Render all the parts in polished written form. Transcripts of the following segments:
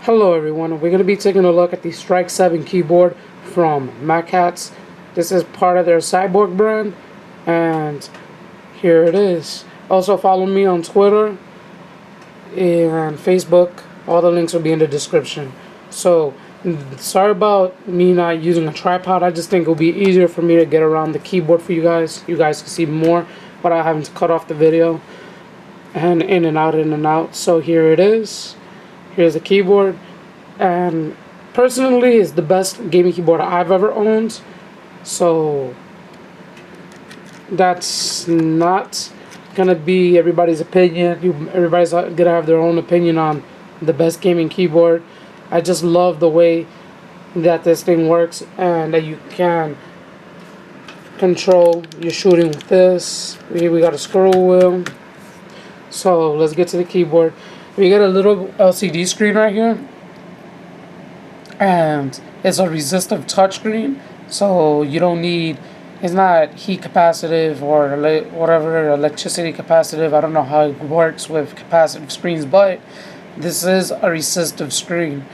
Hello everyone, we're going to be taking a look at the Strike 7 keyboard from MacHats. This is part of their Cyborg brand, and here it is. Also follow me on Twitter and Facebook. All the links will be in the description. So, sorry about me not using a tripod. I just think it'll be easier for me to get around the keyboard for you guys. You guys can see more without having to cut off the video and in and out, in and out. So here it is. Here's the keyboard, and personally it's the best gaming keyboard I've ever owned. So that's not gonna be everybody's opinion. Everybody's gonna have their own opinion on the best gaming keyboard. I just love the way that this thing works and that you can control your shooting with this. Here we got a scroll wheel. So let's get to the keyboard. We got a little LCD screen right here, and it's a resistive touchscreen, so you don't need, it's not heat capacitive or whatever, electricity capacitive. I don't know how it works with capacitive screens, but this is a resistive screen.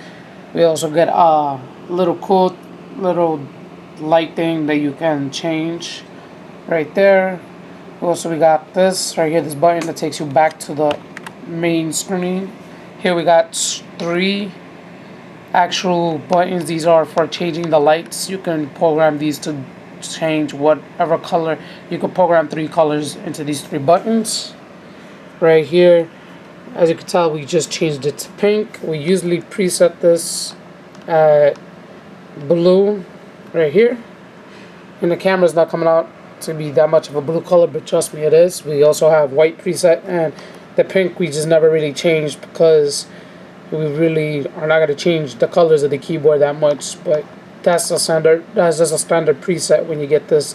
We also get a little cool little light thing that you can change right there. Also, we got this right here, this button that takes you back to the main screen. Here we got 3 actual buttons. These are for changing the lights. You can program these to change whatever color. You can program 3 colors into these 3 buttons. Right here, as you can tell, we just changed it to pink. We usually preset this at blue right here, and the camera's not coming out to be that much of a blue color, but trust me, it is. We also have white preset, and the pink we just never really changed because we really are not going to change the colors of the keyboard that much. But that's a standard. That's just a standard preset when you get this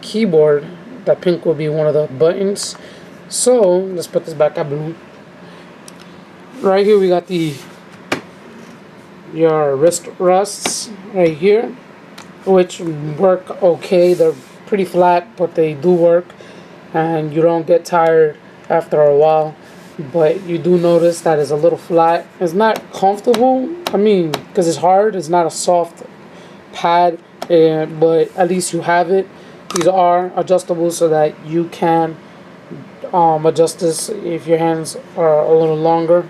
keyboard. That pink will be one of the buttons. So let's put this back at blue. Right here we got your wrist rests right here, which work okay. They're pretty flat, but they do work, and you don't get tired after a while. But you do notice that it's a little flat. It's not comfortable, I mean, because it's hard. It's not a soft pad, but at least you have it. These are adjustable so that you can adjust this if your hands are a little longer.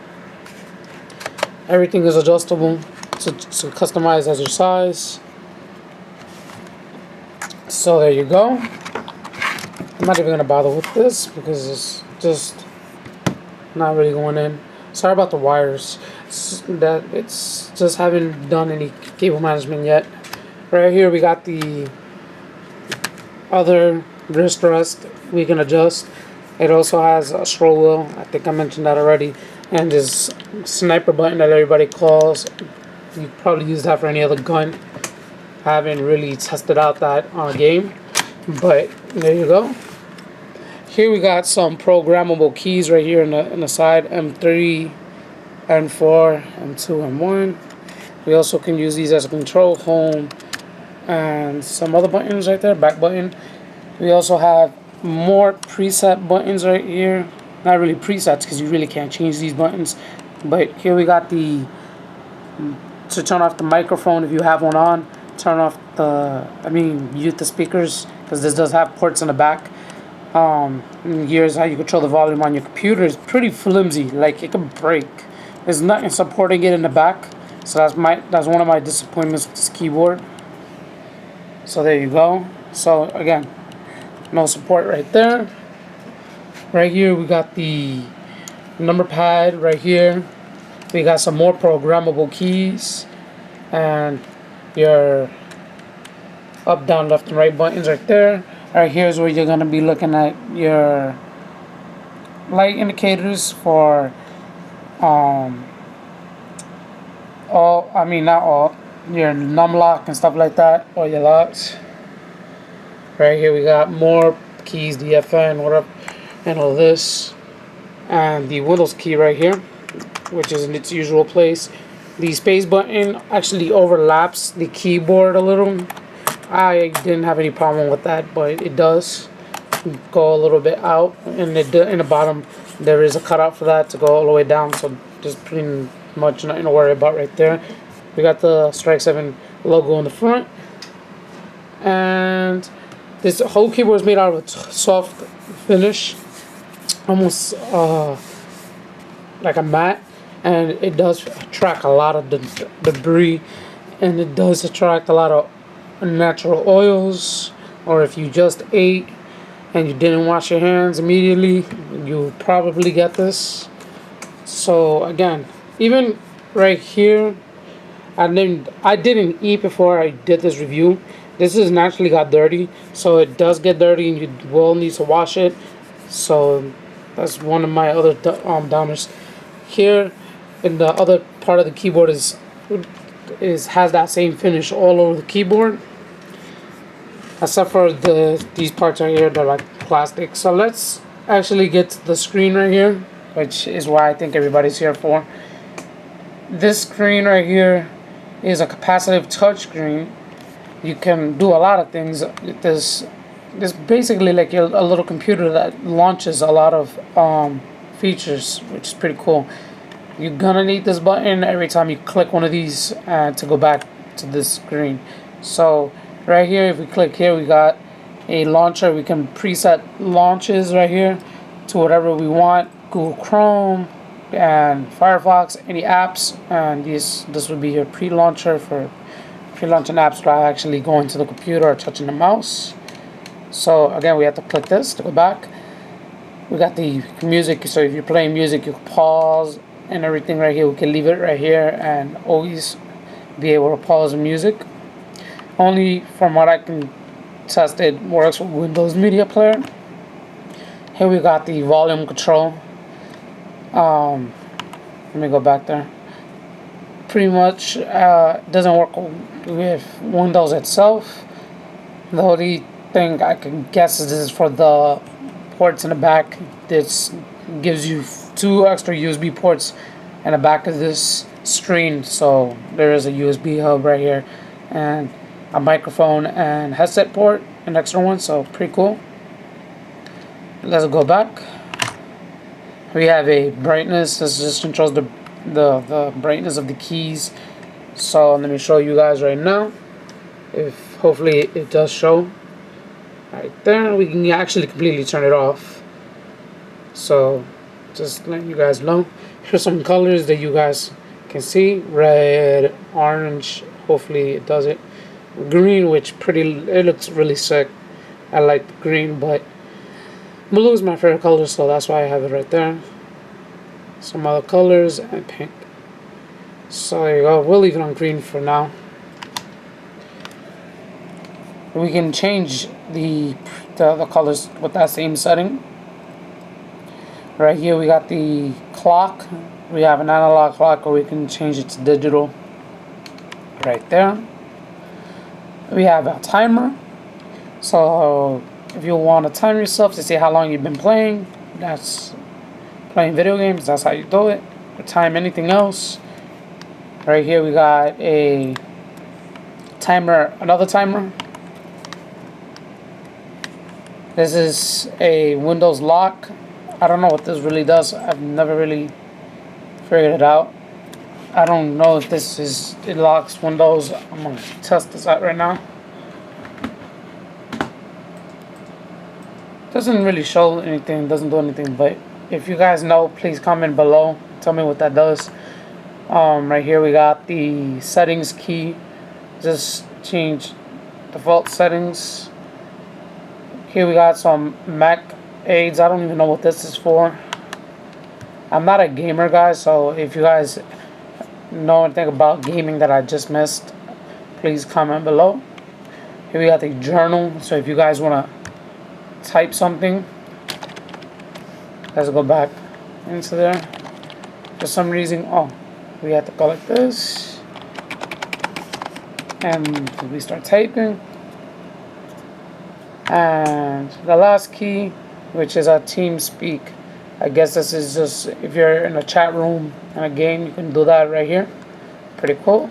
Everything is adjustable to customize as your size. So there you go. I'm not even going to bother with this because it's just not really going in. Sorry about the wires. It's just haven't done any cable management yet. Right here we got the other wrist rest we can adjust. It also has a scroll wheel. I think I mentioned that already. And this sniper button that everybody calls. You probably use that for any other gun. I haven't really tested out that game, but there you go. Here we got some programmable keys right here in the side, M3, M4, M2, M1. We also can use these as a control, home, and some other buttons right there, back button. We also have more preset buttons right here. Not really presets because you really can't change these buttons, but here we got to turn off the microphone if you have one on. Turn off mute the speakers, because this does have ports in the back. Here's how you control the volume on your computer. It's pretty flimsy, like it can break. There's nothing supporting it in the back, so that's one of my disappointments with this keyboard. So there you go. So again, no support right there. Right here we got the number pad right here. We got some more programmable keys, and your up, down, left, and right buttons right there. Right here's where you're gonna be looking at your light indicators for your num lock and stuff like that, or your locks. Right here we got more keys, the FN, whatever, and all this, and the Windows key right here, which is in its usual place. The space button actually overlaps the keyboard a little. I didn't have any problem with that, but it does go a little bit out, and in the bottom there is a cutout for that to go all the way down. So just putting much nothing to worry about right there. We got the Strike 7 logo on the front. And this whole keyboard is made out of a soft finish. Almost like a matte. And it does attract a lot of debris. And it does attract a lot of unnatural oils. Or if you just ate and you didn't wash your hands immediately, you'll probably get this. So again, even right here, I didn't eat before I did this review. This has naturally got dirty, so it does get dirty, and you will need to wash it. So that's one of my other downers. Here, in the other part of the keyboard is has that same finish all over the keyboard, except for these parts right here, they're like plastic. So let's actually get to the screen right here, which is why I think everybody's here for. This screen right here is a capacitive touch screen. You can do a lot of things. This basically like a little computer that launches a lot of features, which is pretty cool. You're gonna need this button every time you click one of these to go back to this screen. So right here, if we click here, we got a launcher. We can preset launches right here to whatever we want. Google Chrome and Firefox, any apps, and this would be your pre-launcher for pre-launching apps without actually going to the computer or touching the mouse. So again, we have to click this to go back. We got the music, so if you're playing music, you can pause and everything right here. We can leave it right here and always be able to pause the music. Only from what I can test, it works with Windows Media Player. Here we got the volume control. Let me go back there. Pretty much doesn't work with Windows itself. The only thing I can guess is this is for the ports in the back. This gives you 2 extra USB ports in the back of this screen. So there is a USB hub right here and a microphone and headset port, an extra one. So pretty cool. Let's go back. We have a brightness. This just controls the brightness of the keys. So let me show you guys right now. If hopefully it does show. Right there, we can actually completely turn it off. So just letting you guys know. Here's some colors that you guys can see: red, orange. Hopefully it does it. Green, which it looks really sick. I like the green, but blue is my favorite color, so that's why I have it right there. Some other colors and pink. So there you go. We'll leave it on green for now. We can change the colors with that same setting. Right here we got the clock. We have an analog clock, or we can change it to digital. Right there. We have a timer. So if you want to time yourself to see how long you've been playing, that's playing video games, that's how you do it. Or time anything else. Right here we got a timer, another timer. This is a Windows lock. I don't know what this really does. I've never really figured it out. I don't know if it locks Windows. I'm gonna test this out right now. Doesn't really show anything, doesn't do anything, but if you guys know, please comment below. Tell me what that does. Right here we got the settings key. Just change default settings. Here we got some Mac aids. I don't even know what this is for. I'm not a gamer, guys, so if you guys know anything about gaming that I just missed, please comment below. Here we got the journal. So if you guys want to type something, let's go back into there. For some reason, we have to go like this, and we start typing. And the last key, which is our TeamSpeak. I guess this is just if you're in a chat room in a game, you can do that right here. Pretty cool.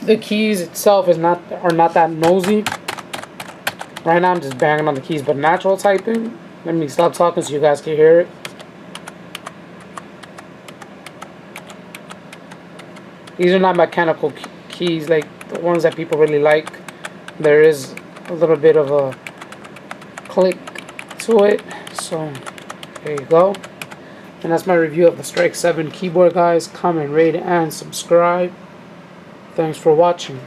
The keys itself are not that nosy. Right now I'm just banging on the keys, but natural typing. Let me stop talking so you guys can hear it. These are not mechanical keys like the ones that people really like. There is a little bit of a click to it. So there you go. And that's my review of the Strike 7 keyboard, guys. Comment, rate, and subscribe. Thanks for watching.